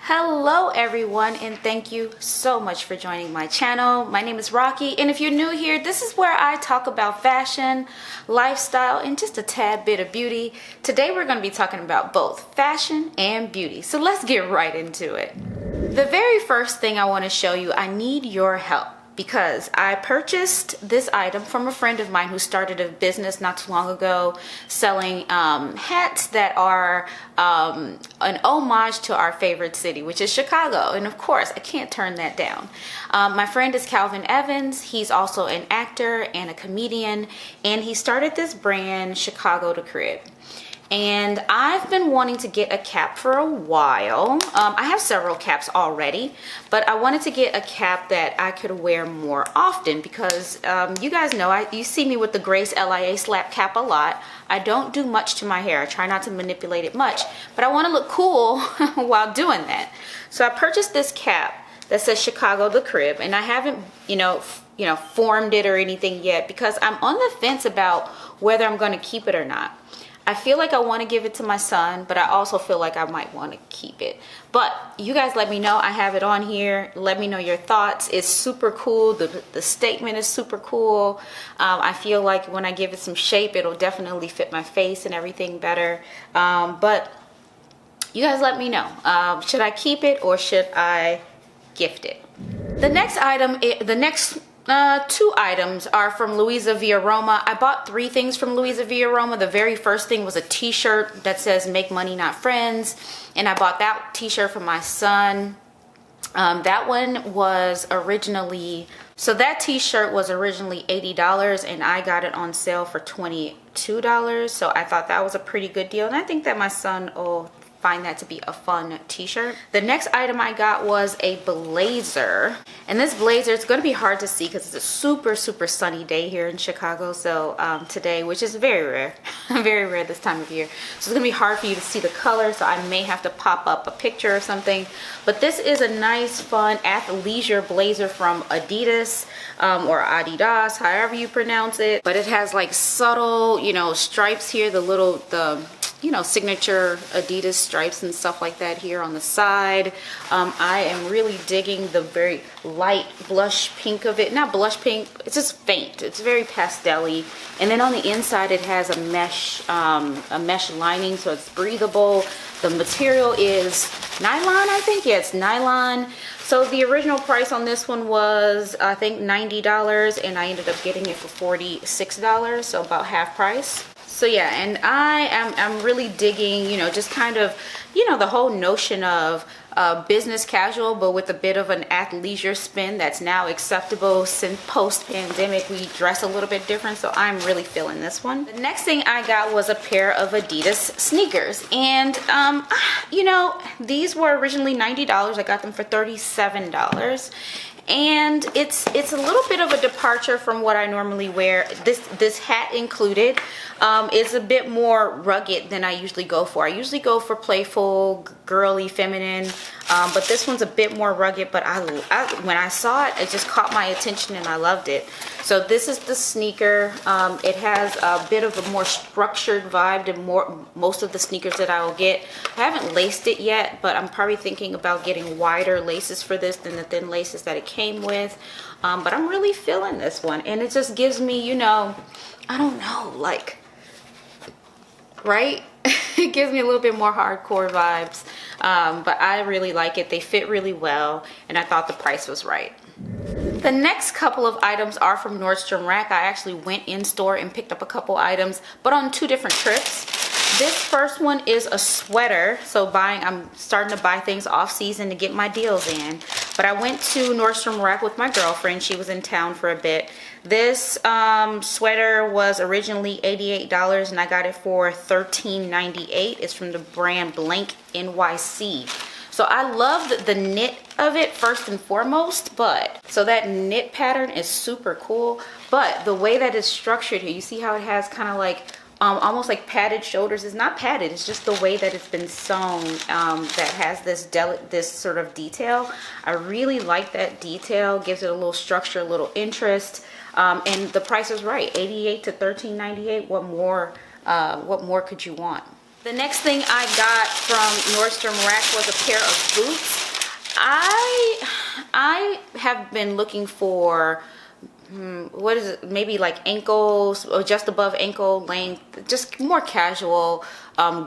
Hello everyone, and thank you so much for joining my channel. My name is Rocky, and if you're new here, this is where I talk about fashion, lifestyle, and just a tad bit of beauty. Today we're going to be talking about both fashion and beauty, so let's get right into it. The very first thing I want to show you, I need your help, because I purchased this item from a friend of mine who started a business not too long ago selling hats that are an homage to our favorite city, which is Chicago. And of course, I can't turn that down. My friend is Calvin Evans. He's also an actor and a comedian, and he started this brand, Chicago to Crib. And I've been wanting to get a cap for a while. I have several caps already, but I wanted to get a cap that I could wear more often because you guys know, you see me with the Grace LIA slap cap a lot. I don't do much to my hair. I try not to manipulate it much, but I want to look cool while doing that. So I purchased this cap that says Chicago the Crib, and I haven't, formed it or anything yet because I'm on the fence about whether I'm going to keep it or not. I feel like I want to give it to my son, but I also feel like I might want to keep it. But you guys let me know. I have it on here. Let me know your thoughts. It's super cool. The statement is super cool. I feel like when I give it some shape, it'll definitely fit my face and everything better. But you guys let me know. Should I keep it or should I gift it? The next item, two items are from Louisa Via Roma. I bought three things from Louisa Via Roma. The very first thing was a t-shirt that says "Make Money Not Friends," and I bought that t-shirt for my son. That one was originally, so that t-shirt was originally $80 and I got it on sale for $22. So I thought that was a pretty good deal, and I think that my son will find that to be a fun t-shirt. The next item I got was a blazer, and this blazer, it's going to be hard to see because it's a super sunny day here in Chicago. So today, which is very rare very rare this time of year, so it's gonna be hard for you to see the color, so I may have to pop up a picture or something. But this is a nice fun athleisure blazer from Adidas or Adidas, however you pronounce it. But it has like subtle stripes here, the signature Adidas stripes and stuff like that here on the side. I am really digging the very light blush pink of it. Not blush pink, it's just faint. It's very pastel-y. And then on the inside it has a mesh lining, so it's breathable. The material is nylon, I think. Yeah, it's nylon. So the original price on this one was, I think, $90, and I ended up getting it for $46, so about half price. So yeah, and I'm really digging, just kind of, the whole notion of business casual, but with a bit of an athleisure spin that's now acceptable since post-pandemic. We dress a little bit different, so I'm really feeling this one. The next thing I got was a pair of Adidas sneakers, and these were originally $90. I got them for $37. And it's a little bit of a departure from what I normally wear. This hat included is a bit more rugged than I usually go for. I usually go for playful, girly, feminine, but this one's a bit more rugged. But when I saw it, it just caught my attention and I loved it. So this is the sneaker. It has a bit of a more structured vibe than most of the sneakers that I will get. I haven't laced it yet, but I'm probably thinking about getting wider laces for this than the thin laces that it came with. But I'm really feeling this one, and it just gives me, I don't know, like, right? It gives me a little bit more hardcore vibes, but I really like it. They fit really well, and I thought the price was right. The next couple of items are from Nordstrom Rack. I actually went in store and picked up a couple items, but on two different trips. This first one is a sweater, so I'm starting to buy things off season to get my deals in. But I went to Nordstrom Rack with my girlfriend. She was in town for a bit. This sweater was originally $88 and I got it for $13.98. It's from the brand Blank NYC. So I love the knit of it first and foremost, so that knit pattern is super cool. But the way that it's structured here, you see how it has kind of like almost like padded shoulders. It's not padded, it's just the way that it's been sewn that has this sort of detail. I really like that detail. Gives it a little structure, a little interest, and the price is right. $88 to $13.98. What more could you want? The next thing I got from Nordstrom Rack was a pair of boots. I have been looking for what is it, maybe like ankles or just above ankle length, just more casual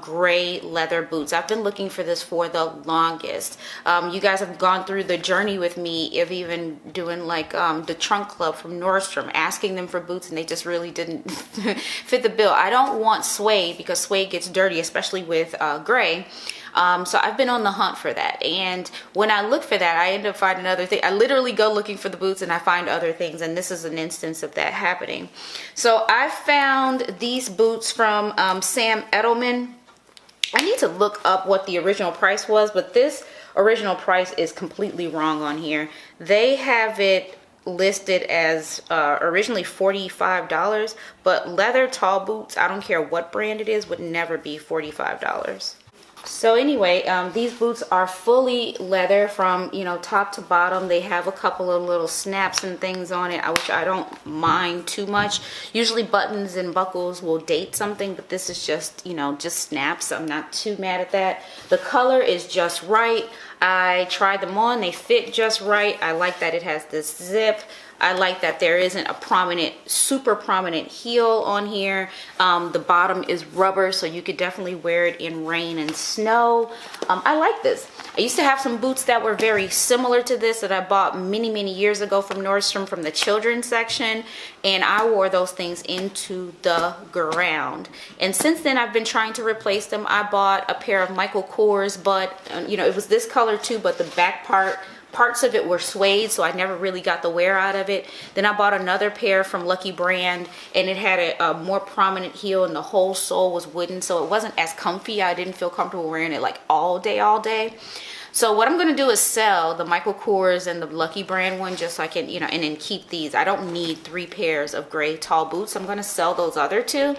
gray leather boots. I've been looking for this for the longest. You guys have gone through the journey with me of even doing like the trunk club from Nordstrom, asking them for boots, and they just really didn't fit the bill. I don't want suede because suede gets dirty, especially with gray. So I've been on the hunt for that, and when I look for that, I end up finding other things. I literally go looking for the boots and I find other things, and this is an instance of that happening. So I found these boots from Sam Edelman. I need to look up what the original price was, but this original price is completely wrong on here. They have it listed as originally $45, but leather tall boots, I don't care what brand it is, would never be $45. So anyway, these boots are fully leather from, you know, top to bottom. They have a couple of little snaps and things on it, which I don't mind too much. Usually buttons and buckles will date something, but this is just, you know, just snaps. I'm not too mad at that. The color is just right. I tried them on. They fit just right. I like that it has this zip. I like that there isn't a prominent, super prominent heel on here. The bottom is rubber, so you could definitely wear it in rain and snow. I like this. I used to have some boots that were very similar to this that I bought many, many years ago from Nordstrom from the children's section, and I wore those things into the ground. And since then, I've been trying to replace them. I bought a pair of Michael Kors, but you know, it was this color too, but the back parts of it were suede, so I never really got the wear out of it. Then I bought another pair from Lucky Brand, and it had a more prominent heel, and the whole sole was wooden, so it wasn't as comfy. I didn't feel comfortable wearing it like all day. So what I'm going to do is sell the Michael Kors and the Lucky Brand one, just so I can, you know, and then keep these. I don't need 3 pairs of gray tall boots. I'm going to sell those other 2,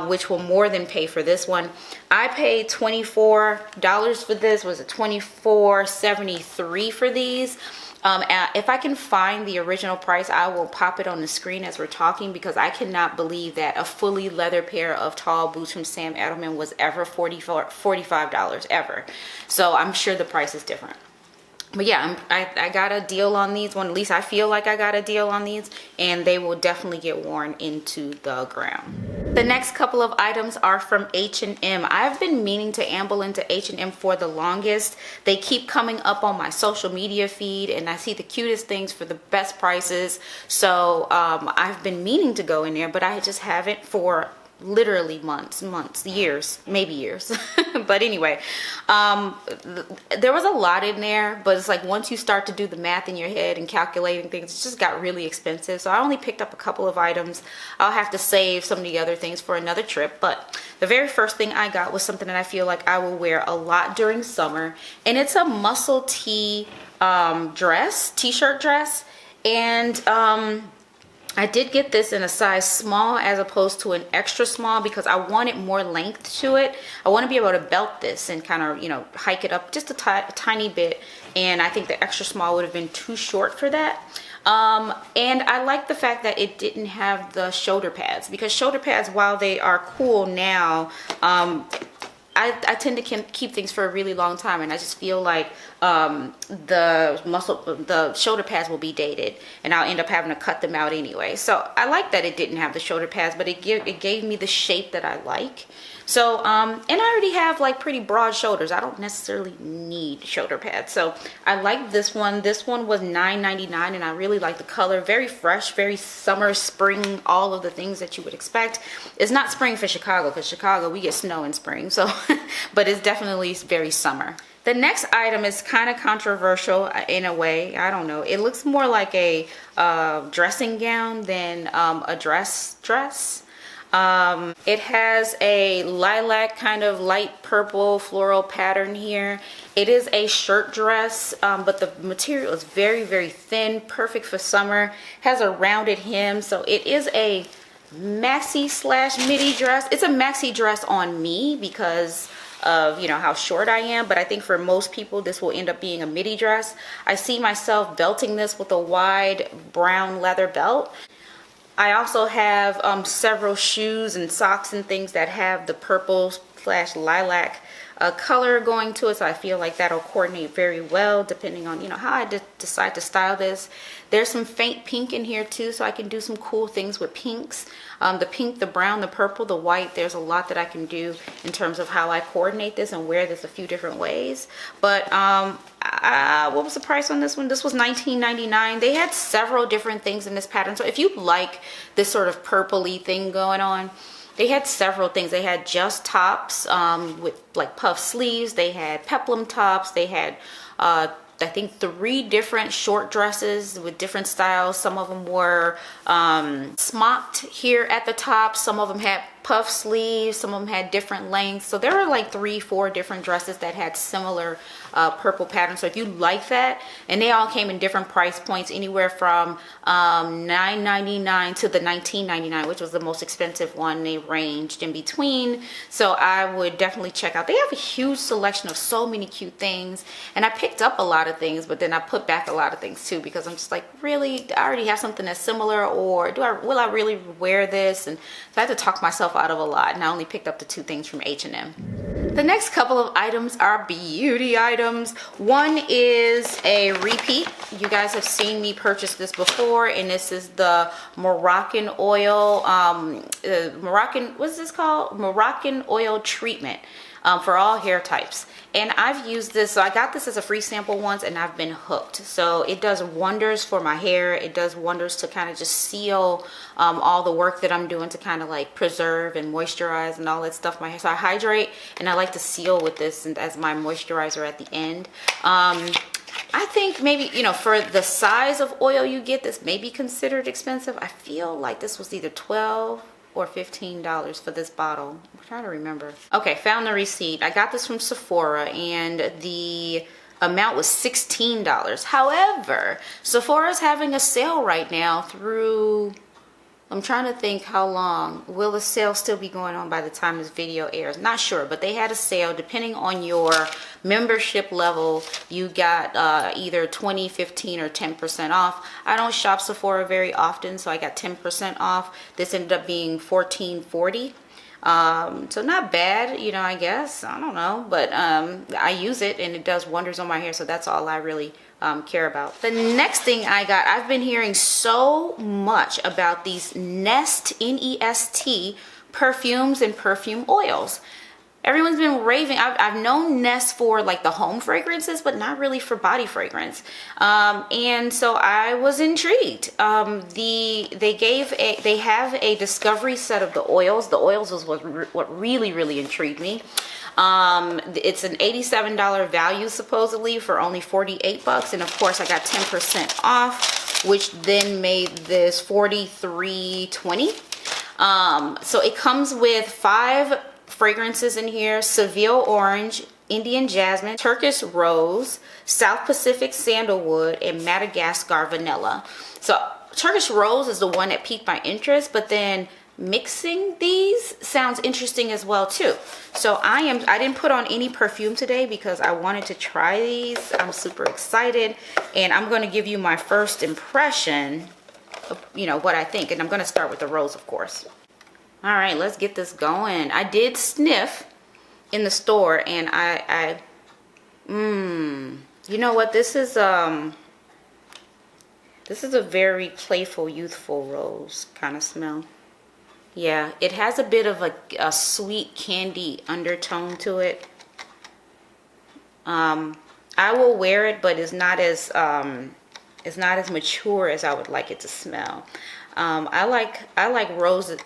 which will more than pay for this one. I paid $24 for this. Was it $24.73 for these? If I can find the original price, I will pop it on the screen as we're talking, because I cannot believe that a fully leather pair of tall boots from Sam Edelman was ever $45 ever. So I'm sure the price is different. But yeah, I got a deal on these one. At least I feel like I got a deal on these, and they will definitely get worn into the ground. The next couple of items are from H&M. I've been meaning to amble into H&M for the longest. They keep coming up on my social media feed, and I see the cutest things for the best prices. So I've been meaning to go in there, but I just haven't for literally months, years, maybe years. But anyway, there was a lot in there, but it's like once you start to do the math in your head and calculating things, it just got really expensive. So I only picked up a couple of items. I'll have to save some of the other things for another trip. But the very first thing I got was something that I feel like I will wear a lot during summer, and it's a muscle tee t-shirt dress. And I did get this in a size small as opposed to an extra small, because I wanted more length to it. I want to be able to belt this and kind of, you know, hike it up just a tiny bit. And I think the extra small would have been too short for that. And I like the fact that it didn't have the shoulder pads, because shoulder pads, while they are cool now, I tend to keep things for a really long time, and I just feel like the shoulder pads will be dated, and I'll end up having to cut them out anyway. So I like that it didn't have the shoulder pads, but it gave me the shape that I like. So and I already have like pretty broad shoulders. I don't necessarily need shoulder pads. So I like this one. This one was $9.99, and I really like the color. Very fresh, very summer, spring, all of the things that you would expect. It's not spring for Chicago, because Chicago, we get snow in spring. So, but it's definitely very summer. The next item is kind of controversial in a way. I don't know. It looks more like a dressing gown than a dress. It has a lilac kind of light purple floral pattern here. It is a shirt dress, but the material is very, very thin, perfect for summer. Has a rounded hem, so it is a maxi / midi dress. It's a maxi dress on me because of, you know, how short I am, but I think for most people this will end up being a midi dress. I see myself belting this with a wide brown leather belt. I also have several shoes and socks and things that have the purple slash lilac color going to it, so I feel like that'll coordinate very well depending on, you know, how I decide to style this. There's some faint pink in here too, so I can do some cool things with pinks. The pink, the brown, the purple, the white, there's a lot that I can do in terms of how I coordinate this and wear this a few different ways. But what was the price on this one? This was $19.99. They had several different things in this pattern, so if you like this sort of purpley thing going on, they had several things. They had just tops with like puff sleeves. They had peplum tops. They had I think 3 different short dresses with different styles. Some of them were smocked here at the top. Some of them had puff sleeves. Some of them had different lengths. So there were like 3-4 different dresses that had similar purple patterns. So if you like that, and they all came in different price points, anywhere from $9.99 to the $19.99, which was the most expensive one. They ranged in between. So I would definitely check out. They have a huge selection of so many cute things, and I picked up a lot of things, but then I put back a lot of things too, because I'm just like, really, I already have something that's similar, or will I really wear this? And so I had to talk myself out of a lot, and I only picked up the 2 things from H&M. The next couple of items are beauty items. One is a repeat. You guys have seen me purchase this before, and this is the Moroccan oil, what's this called? Moroccan oil treatment. For all hair types. And I've used this, so I got this as a free sample once, and I've been hooked. So it does wonders for my hair. It does wonders to kind of just seal all the work that I'm doing to kind of like preserve and moisturize and all that stuff. My hair, so I hydrate, and I like to seal with this and as my moisturizer at the end. I think maybe, you know, for the size of oil you get, this may be considered expensive. I feel like this was either $12 or $15 for this bottle. I'm trying to remember. Okay, found the receipt. I got this from Sephora, and the amount was $16. However, Sephora's having a sale right now through, I'm trying to think how long. Will the sale still be going on by the time this video airs? Not sure, but they had a sale. Depending on your membership level, you got either 20, 15, or 10% off. I don't shop Sephora very often, so I got 10% off. This ended up being $14.40. So not bad, you know, I guess. I don't know, but I use it, and it does wonders on my hair, so that's all I really care about. The next thing I got, I've been hearing so much about these Nest, N-E-S-T, perfumes and perfume oils. Everyone's been raving. I've known Nest for like the home fragrances, but not really for body fragrance. And so I was intrigued. They have a discovery set of the oils. The oils was what really intrigued me. It's an $87 value supposedly for only $48, and of course I got 10% off, which then made this $43.20. So it comes with 5 fragrances in here: Seville Orange, Indian Jasmine, Turkish Rose, South Pacific Sandalwood, and Madagascar Vanilla. So Turkish Rose is the one that piqued my interest, but then mixing these sounds interesting as well too. So I didn't put on any perfume today because I wanted to try these. I'm super excited, and I'm going to give you my first impression of, you know, what I think, and I'm going to start with the rose, of course. All right, let's get this going. I did sniff in the store, and you know what, this is a very playful, youthful rose kind of smell. Yeah, it has a bit of a sweet candy undertone to it. I will wear it, but it's not as mature as I would like it to smell. I like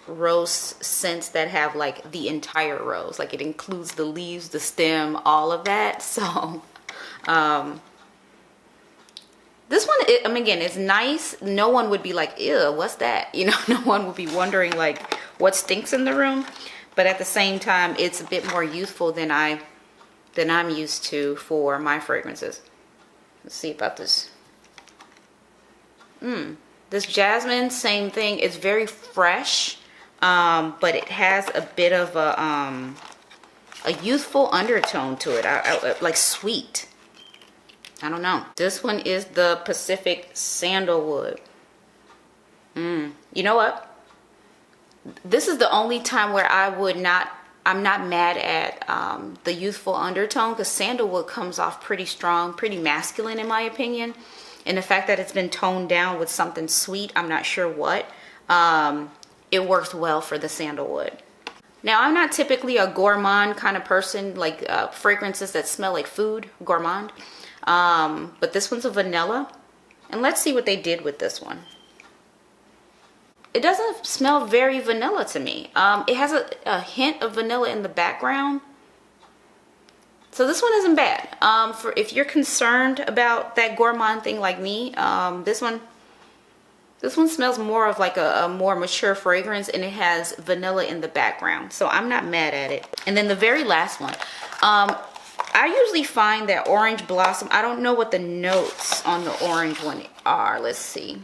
rose scents that have like the entire rose, like it includes the leaves, the stem, all of that. So this one, I mean, again, it's nice. No one would be like, ew, what's that? You know, no one would be wondering like what stinks in the room. But at the same time, it's a bit more youthful than I'm used to for my fragrances. Let's see about this. This jasmine, same thing. It's very fresh, but it has a bit of a youthful undertone to it. Like sweet. I don't know. This one is the Pacific Sandalwood. You know what? This is the only time where I I'm not mad at the youthful undertone, because sandalwood comes off pretty strong, pretty masculine in my opinion. And the fact that it's been toned down with something sweet, I'm not sure what, it works well for the sandalwood. Now, I'm not typically a gourmand kind of person, like fragrances that smell like food, gourmand. But this one's a vanilla. And let's see what they did with this one. It doesn't smell very vanilla to me. It has a hint of vanilla in the background. So this one isn't bad. For if you're concerned about that gourmand thing like me, this one smells more of like a more mature fragrance, and it has vanilla in the background. So I'm not mad at it. And then the very last one. I usually find that orange blossom, I don't know what the notes on the orange one are. Let's see.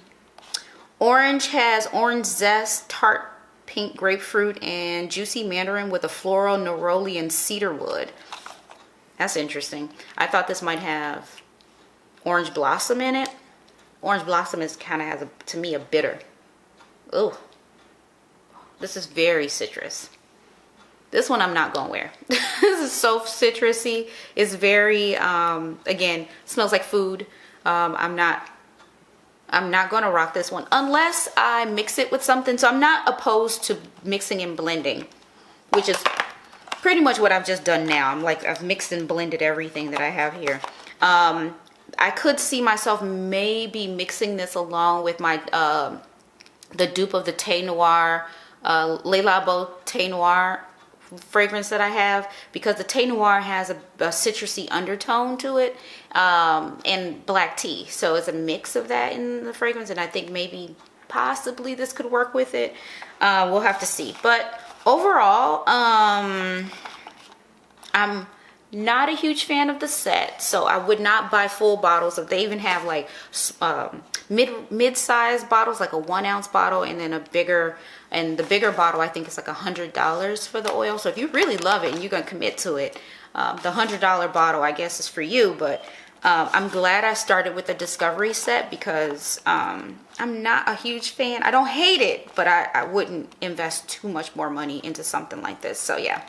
Orange has orange zest, tart pink grapefruit, and juicy mandarin with a floral neroli and cedarwood. That's interesting. I thought this might have orange blossom in it. Orange blossom is kind of has, to me, a bitter. Oh, this is very citrus. This one I'm not gonna wear. This is so citrusy. It's very, again, smells like food. I'm not gonna rock this one unless I mix it with something. So I'm not opposed to mixing and blending, which is pretty much what I've just done now. I've mixed and blended everything that I have here. I could see myself maybe mixing this along with my the dupe of the Thé Noir, Le Labo Thé Noir fragrance that I have, because the Thé Noir has a citrusy undertone to it, and black tea. So it's a mix of that in the fragrance, and I think maybe possibly this could work with it. We'll have to see. But overall, I'm not a huge fan of the set, so I would not buy full bottles. If they even have like mid-sized bottles, like a 1 ounce bottle, and then a bigger, and the bigger bottle I think is like $100 for the oil. So if you really love it and you're gonna commit to it, the $100 bottle I guess is for you. But I'm glad I started with the Discovery set, because I'm not a huge fan. I don't hate it, but I wouldn't invest too much more money into something like this. So yeah.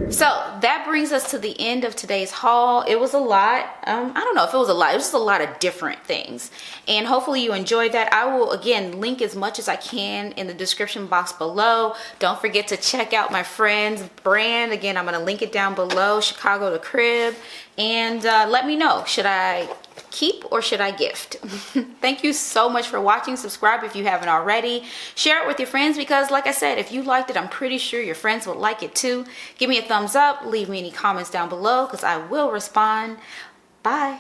So that brings us to the end of today's haul. It was a lot. I don't know if it was a lot. It was just a lot of different things. And hopefully you enjoyed that. I will, again, link as much as I can in the description box below. Don't forget to check out my friend's brand. Again, I'm going to link it down below, Chicago the Crib. And let me know, should I keep or should I gift? Thank you so much for watching. Subscribe if you haven't already. Share it with your friends, because like I said, if you liked it, I'm pretty sure your friends would like it too. Give me a thumbs up. Leave me any comments down below, because I will respond. Bye.